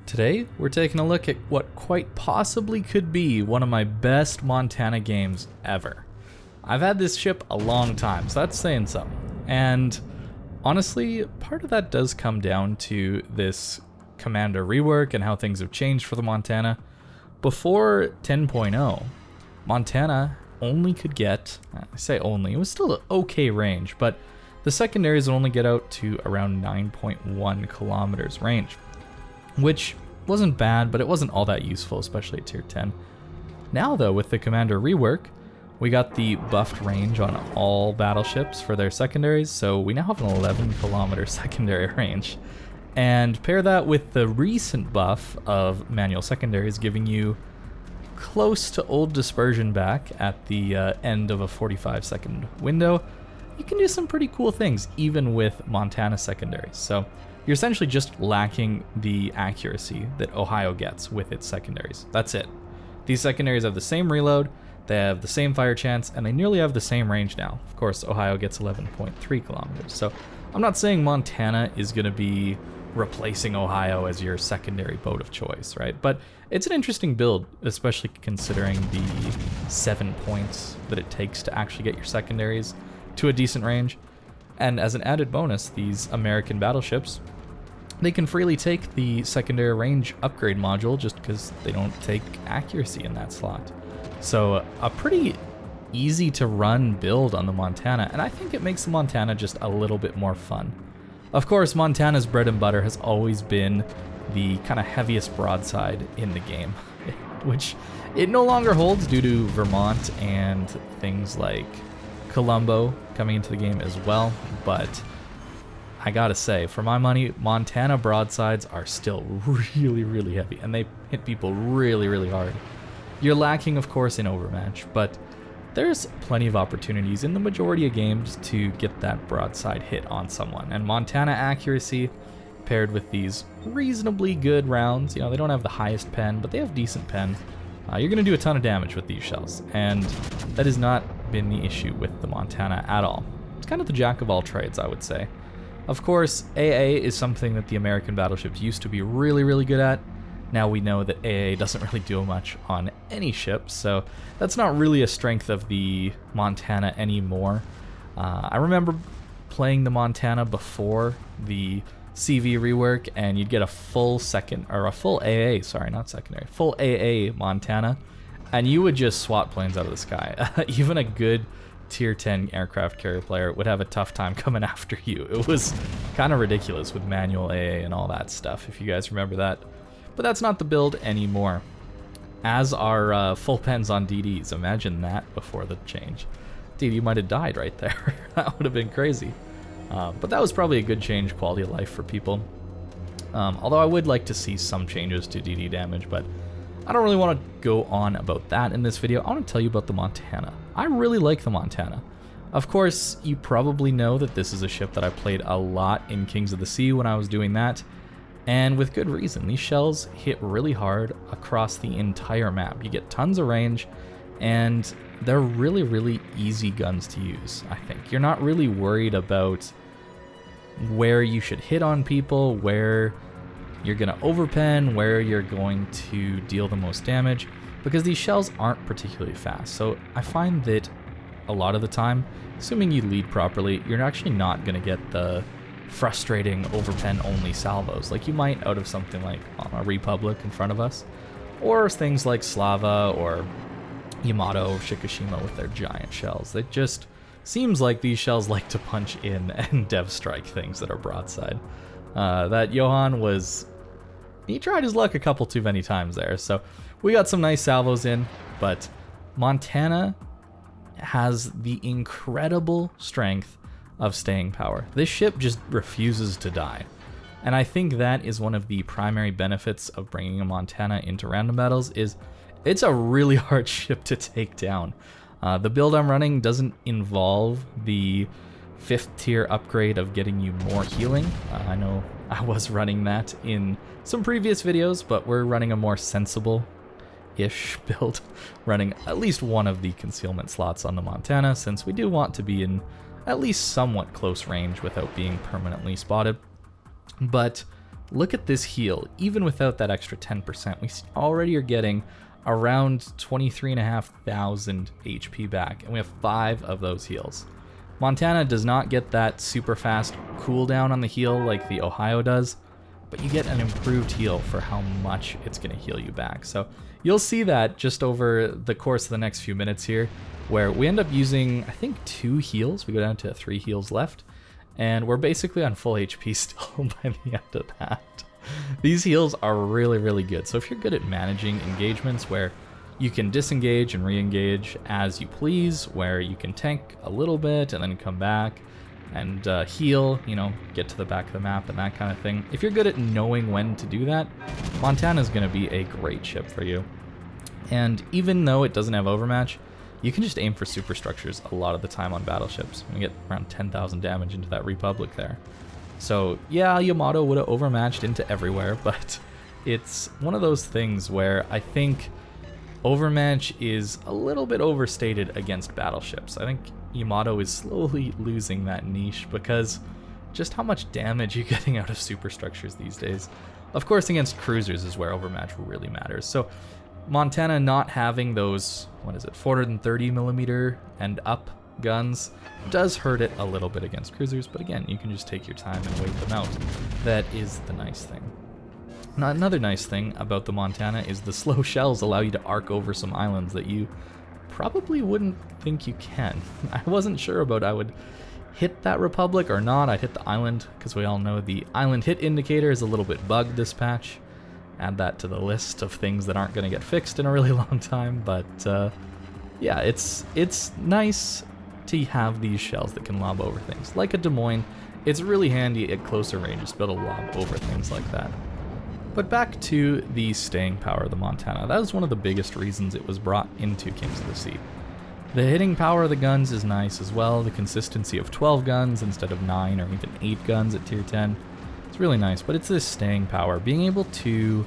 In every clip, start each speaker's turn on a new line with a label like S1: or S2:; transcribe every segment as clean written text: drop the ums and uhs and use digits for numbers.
S1: Today, we're taking a look at what quite possibly could be one of my best Montana games ever. I've had this ship a long time, so that's saying something. And honestly, part of that does come down to this commander rework and how things have changed for the Montana. Before 10.0, Montana only could get, I say only, it was still an okay range, but the secondaries would only get out to around 9.1 kilometers range, which wasn't bad, but it wasn't all that useful, especially at tier 10. Now though, with the commander rework, we got the buffed range on all battleships for their secondaries, so we now have an 11 kilometer secondary range. And pair that with the recent buff of manual secondaries giving you close to old dispersion back at the end of a 45-second window, you can do some pretty cool things even with Montana secondaries. So you're essentially just lacking the accuracy that Ohio gets with its secondaries. That's it. These secondaries have the same reload, they have the same fire chance, and they nearly have the same range now. Of course, Ohio gets 11.3 kilometers. So I'm not saying Montana is going to be replacing Ohio as your secondary boat of choice, right? But it's an interesting build, especially considering the 7 points that it takes to actually get your secondaries to a decent range. And as an added bonus, these American battleships, they can freely take the secondary range upgrade module just because they don't take accuracy in that slot. So a pretty easy to run build on the Montana, and I think it makes the Montana just a little bit more fun. Of course, Montana's bread and butter has always been the kind of heaviest broadside in the game, which it no longer holds due to Vermont and things like Colombo coming into the game as well, but I gotta say, for my money, Montana broadsides are still really, really heavy, and they hit people really, really hard. You're lacking, of course, in overmatch, but there's plenty of opportunities in the majority of games to get that broadside hit on someone, and Montana accuracy paired with these reasonably good rounds, you know, they don't have the highest pen, but they have decent pen, you're going to do a ton of damage with these shells, and that has not been the issue with the Montana at all. It's kind of the jack of all trades, I would say. Of course, AA is something that the American battleships used to be really, really good at. Now we know that AA doesn't really do much on any ship, so that's not really a strength of the Montana anymore. I remember playing the Montana before the CV rework, and you'd get a full full AA Montana, and you would just swat planes out of the sky. Even a good tier 10 aircraft carrier player would have a tough time coming after you. It was kind of ridiculous with manual AA and all that stuff, if you guys remember that. But that's not the build anymore. As are full pens on DDs. Imagine that before the change. Dude, you might have died right there. That would have been crazy. But that was probably a good change, quality of life for people. Although I would like to see some changes to DD damage, but I don't really want to go on about that in this video. I want to tell you about the Montana. I really like the Montana. Of course, you probably know that this is a ship that I played a lot in Kings of the Sea when I was doing that. And with good reason. These shells hit really hard across the entire map. You get tons of range, and they're really, really easy guns to use, I think. You're not really worried about where you should hit on people, where you're going to overpen, where you're going to deal the most damage, because these shells aren't particularly fast. So I find that a lot of the time, assuming you lead properly, you're actually not going to get the frustrating overpen only salvos like you might out of something like a Republic in front of us, or things like Slava or Yamato or Shikishima with their giant shells. It just seems like these shells like to punch in and dev strike things that are broadside. That Johan he tried his luck a couple too many times there, so we got some nice salvos in, but Montana has the incredible strength of staying power. This ship just refuses to die. And I think that is one of the primary benefits of bringing a Montana into random battles is it's a really hard ship to take down. The build I'm running doesn't involve the 5th tier upgrade of getting you more healing. I know I was running that in some previous videos, but we're running a more sensible-ish build, running at least one of the concealment slots on the Montana, since we do want to be in at least somewhat close range without being permanently spotted. But look at this heal. Even without that extra 10%, we already are getting around 23,500 HP back, and we have 5 of those heals. Montana does not get that super fast cooldown on the heal like the Ohio does, but you get an improved heal for how much it's going to heal you back. So you'll see that just over the course of the next few minutes here, where we end up using, I think, 2 heals. We go down to 3 heals left, and we're basically on full HP still by the end of that. These heals are really, really good. So if you're good at managing engagements where you can disengage and re-engage as you please, where you can tank a little bit and then come back and heal, you know, get to the back of the map and that kind of thing. If you're good at knowing when to do that, Montana's going to be a great ship for you. And even though it doesn't have overmatch, you can just aim for superstructures a lot of the time on battleships. We get around 10,000 damage into that Republic there. So yeah, Yamato would have overmatched into everywhere, but it's one of those things where I think overmatch is a little bit overstated against battleships. I think Yamato is slowly losing that niche because just how much damage you're getting out of superstructures these days. Of course, against cruisers is where overmatch really matters. So Montana not having those, 430mm and up guns does hurt it a little bit against cruisers, but again, you can just take your time and wait them out. That is the nice thing. Now, another nice thing about the Montana is the slow shells allow you to arc over some islands that you probably wouldn't think you can. I wasn't sure about I would hit that Republic or not. I'd hit the island because we all know the island hit indicator is a little bit bugged this patch. Add that to the list of things that aren't going to get fixed in a really long time, but yeah, it's nice to have these shells that can lob over things. Like a Des Moines, it's really handy at closer ranges to be able to lob over things like that. But back to the staying power of the Montana. That was one of the biggest reasons it was brought into Kings of the Sea. The hitting power of the guns is nice as well. The consistency of 12 guns instead of 9 or even 8 guns at tier 10. It's really nice, but it's this staying power. Being able to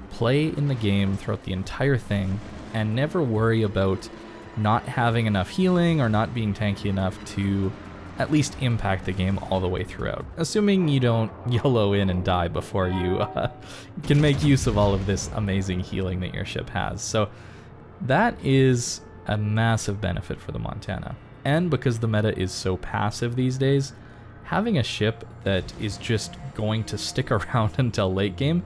S1: play in the game throughout the entire thing and never worry about not having enough healing or not being tanky enough to at least impact the game all the way throughout. Assuming you don't YOLO in and die before you can make use of all of this amazing healing that your ship has. So that is a massive benefit for the Montana. And because the meta is so passive these days, having a ship that is just going to stick around until late game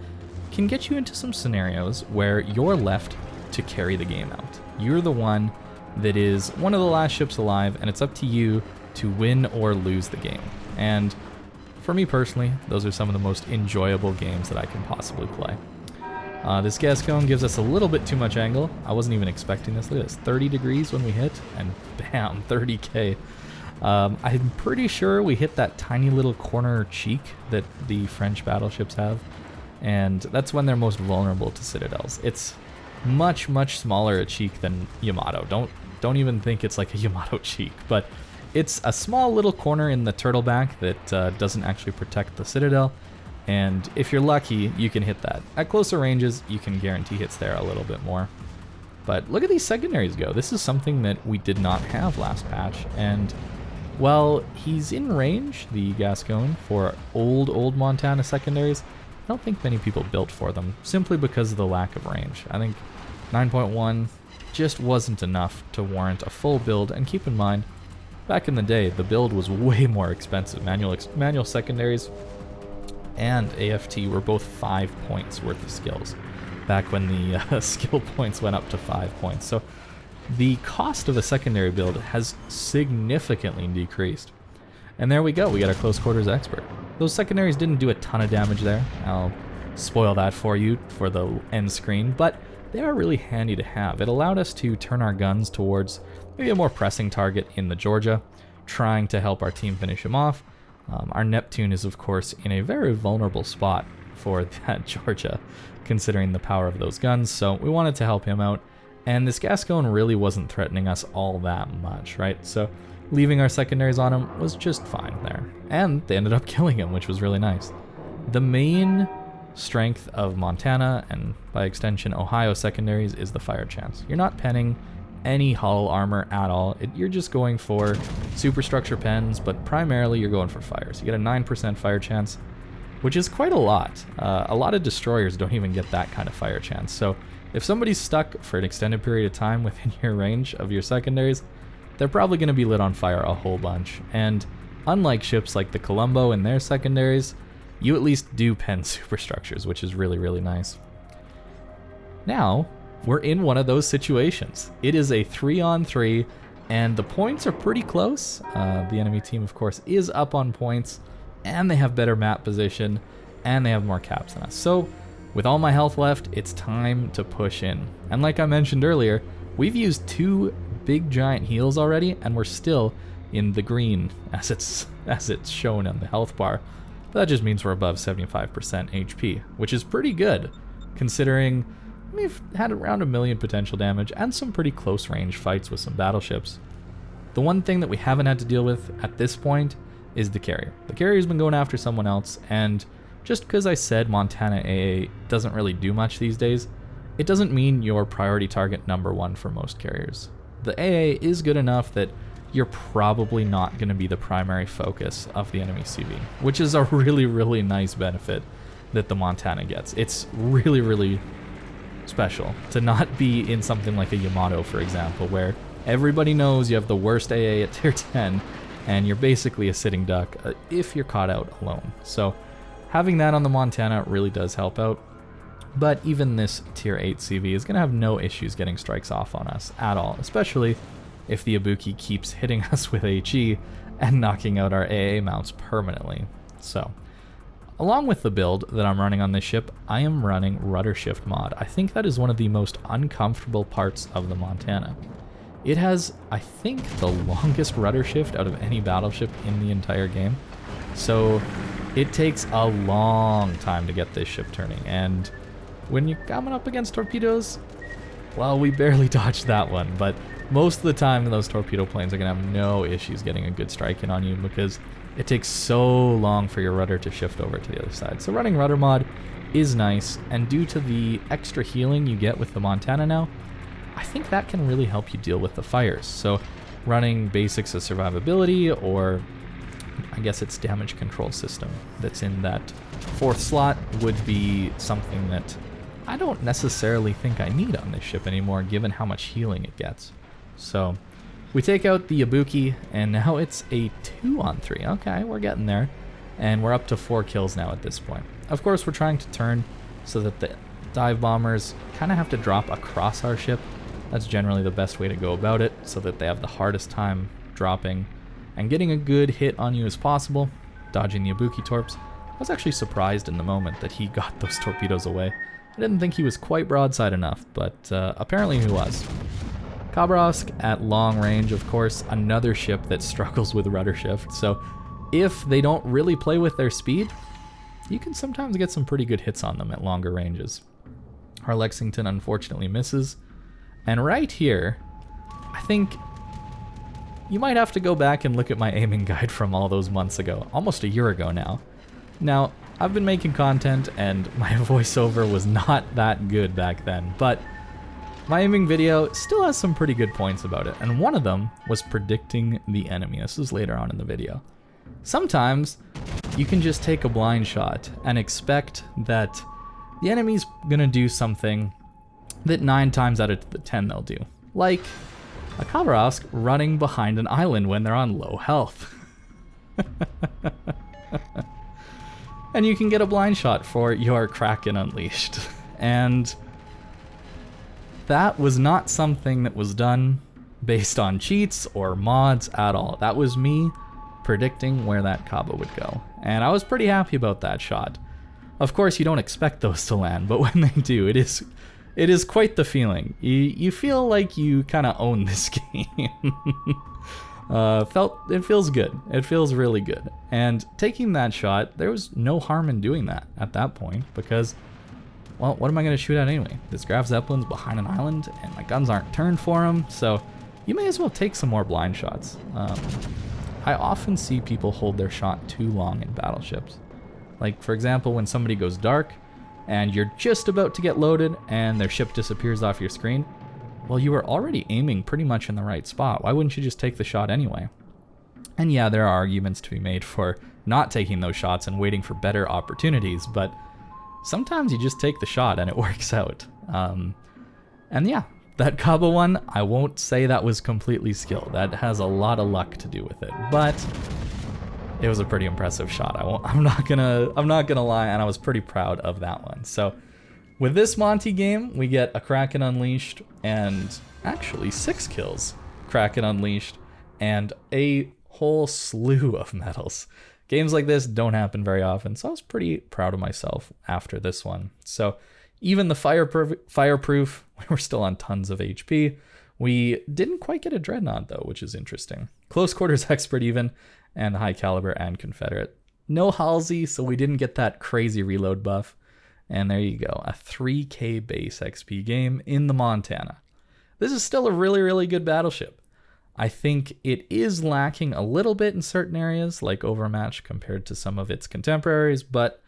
S1: can get you into some scenarios where you're left to carry the game out. You're the one that is one of the last ships alive, and it's up to you to win or lose the game. And for me personally, those are some of the most enjoyable games that I can possibly play. This Gascon gives us a little bit too much angle. I wasn't even expecting this. Look at this, 30 degrees when we hit, and bam, 30k. I'm pretty sure we hit that tiny little corner cheek that the French battleships have, and that's when they're most vulnerable to citadels. It's much, much smaller a cheek than Yamato. Don't even think it's like a Yamato cheek, but it's a small little corner in the turtleback that doesn't actually protect the citadel, and if you're lucky, you can hit that. At closer ranges, you can guarantee hits there a little bit more. But look at these secondaries go. This is something that we did not have last patch, and while he's in range, the Gascon, for old Montana secondaries, I don't think many people built for them, simply because of the lack of range. I think 9.1 just wasn't enough to warrant a full build, and keep in mind, back in the day, the build was way more expensive. Manual secondaries and AFT were both 5 points worth of skills, back when the skill points went up to 5 points. So the cost of a secondary build has significantly decreased. And there we go, we got our close quarters expert. Those secondaries didn't do a ton of damage there. I'll spoil that for you for the end screen, but they are really handy to have. It allowed us to turn our guns towards maybe a more pressing target in the Georgia, trying to help our team finish him off. Our Neptune is, of course, in a very vulnerable spot for that Georgia, considering the power of those guns, so we wanted to help him out. And this Gascon really wasn't threatening us all that much, right? So leaving our secondaries on him was just fine there. And they ended up killing him, which was really nice. The main strength of Montana, and by extension Ohio secondaries, is the fire chance. You're not penning any hull armor at all. You're just going for superstructure pens, but primarily you're going for fire. So you get a 9% fire chance. which is quite a lot. A lot of destroyers don't even get that kind of fire chance. So if somebody's stuck for an extended period of time within your range of your secondaries, they're probably going to be lit on fire a whole bunch. And unlike ships like the Colombo and their secondaries, you at least do pen superstructures, which is really, really nice. Now, we're in one of those situations. It is a 3-on-3, and the points are pretty close. The enemy team, of course, is up on points, and they have better map position, and they have more caps than us. So, with all my health left, it's time to push in. And like I mentioned earlier, we've used 2 big giant heals already, and we're still in the green as it's shown on the health bar. But that just means we're above 75% HP, which is pretty good, considering we've had around 1 million potential damage and some pretty close range fights with some battleships. The one thing that we haven't had to deal with at this point is the carrier. The carrier's been going after someone else, and just because I said Montana AA doesn't really do much these days, it doesn't mean you're priority target #1 for most carriers. The AA is good enough that you're probably not going to be the primary focus of the enemy CV, which is a really, really nice benefit that the Montana gets. It's really, really special to not be in something like a Yamato, for example, where everybody knows you have the worst AA at tier 10, and you're basically a sitting duck if you're caught out alone. So having that on the Montana really does help out. But even this tier 8 CV is going to have no issues getting strikes off on us at all, especially if the Ibuki keeps hitting us with HE and knocking out our AA mounts permanently. So, along with the build that I'm running on this ship, I am running rudder shift mod. I think that is one of the most uncomfortable parts of the Montana. It has, I think, the longest rudder shift out of any battleship in the entire game. So it takes a long time to get this ship turning, and when you're coming up against torpedoes, well, we barely dodged that one, but most of the time those torpedo planes are going to have no issues getting a good strike in on you because it takes so long for your rudder to shift over to the other side. So running rudder mod is nice, and due to the extra healing you get with the Montana now, I think that can really help you deal with the fires. So running basics of survivability, or I guess it's damage control system that's in that 4th slot, would be something that I don't necessarily think I need on this ship anymore, given how much healing it gets. So we take out the Ibuki, and now it's a 2-on-3. Okay, we're getting there, and we're up to 4 kills now at this point. Of course, we're trying to turn so that the dive bombers kind of have to drop across our ship. That's generally the best way to go about it, so that they have the hardest time dropping and getting a good hit on you as possible, dodging the Ibuki torps. I was actually surprised in the moment that he got those torpedoes away. I didn't think he was quite broadside enough, but apparently he was. Khabarovsk at long range, of course, another ship that struggles with rudder shift, so if they don't really play with their speed, you can sometimes get some pretty good hits on them at longer ranges. Our Lexington unfortunately misses, and right here, I think you might have to go back and look at my aiming guide from all those months ago, almost a year ago now. Now, I've been making content, and my voiceover was not that good back then, but my aiming video still has some pretty good points about it, and one of them was predicting the enemy. This is later on in the video. Sometimes you can just take a blind shot and expect that the enemy's gonna do something that 9 times out of 10 they'll do. Like a Khabarovsk running behind an island when they're on low health. And you can get a blind shot for your Kraken unleashed. And that was not something that was done based on cheats or mods at all. That was me predicting where that Kaba would go. And I was pretty happy about that shot. Of course, you don't expect those to land, but when they do, it is quite the feeling. You feel like you kind of own this game. It feels good. It feels really good. And taking that shot, there was no harm in doing that at that point, because, well, what am I going to shoot at anyway? This Graf Zeppelin's behind an island, and my guns aren't turned for him, so you may as well take some more blind shots. I often see people hold their shot too long in battleships. Like, for example, when somebody goes dark, and you're just about to get loaded, and their ship disappears off your screen, well, you were already aiming pretty much in the right spot. Why wouldn't you just take the shot anyway? And yeah, there are arguments to be made for not taking those shots and waiting for better opportunities, but sometimes you just take the shot and it works out. And yeah, that Cabo one, I won't say that was completely skill. That has a lot of luck to do with it, but it was a pretty impressive shot. I'm not gonna lie, and I was pretty proud of that one. So with this Monty game, we get a Kraken Unleashed and actually 6 kills, Kraken Unleashed, and a whole slew of medals. Games like this don't happen very often, so I was pretty proud of myself after this one. So even the fireproof, we were still on tons of HP. We didn't quite get a Dreadnought though, which is interesting. Close quarters expert even, and high caliber and Confederate. No Halsey, so we didn't get that crazy reload buff. And there you go, a 3k base XP game in the Montana. This is still a really, really good battleship. I think it is lacking a little bit in certain areas, like overmatch compared to some of its contemporaries, but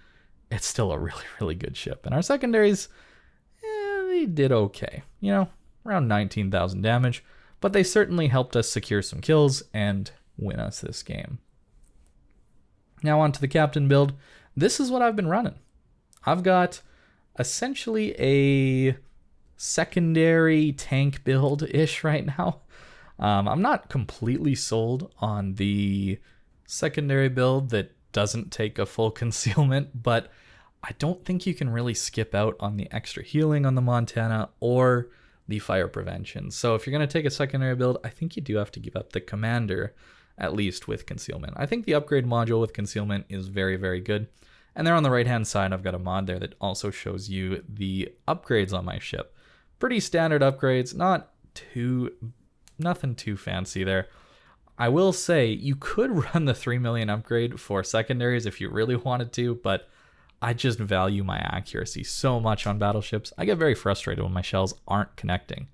S1: it's still a really, really good ship. And our secondaries, they did okay. You know, around 19,000 damage, but they certainly helped us secure some kills and win us this game. Now on to the captain build. This is what I've been running. I've got essentially a secondary tank build-ish right now. I'm not completely sold on the secondary build that doesn't take a full concealment, but I don't think you can really skip out on the extra healing on the Montana or the fire prevention. So if you're going to take a secondary build, I think you do have to give up the commander, at least with concealment. I think the upgrade module with concealment is very, very good. And there on the right-hand side, I've got a mod there that also shows you the upgrades on my ship. Pretty standard upgrades, nothing too fancy there. I will say you could run the 3 million upgrade for secondaries if you really wanted to, but I just value my accuracy so much on battleships. I get very frustrated when my shells aren't connecting.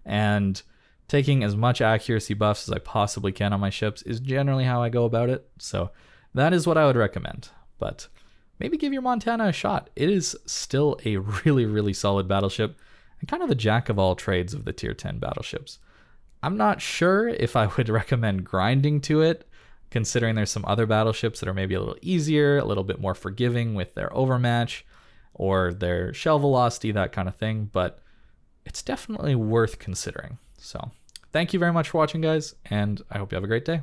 S1: And taking as much accuracy buffs as I possibly can on my ships is generally how I go about it. So that is what I would recommend. But maybe give your Montana a shot. It is still a really, really solid battleship and kind of the jack of all trades of the tier 10 battleships. I'm not sure if I would recommend grinding to it, considering there's some other battleships that are maybe a little easier, a little bit more forgiving with their overmatch or their shell velocity, that kind of thing, but it's definitely worth considering. So thank you very much for watching, guys, and I hope you have a great day.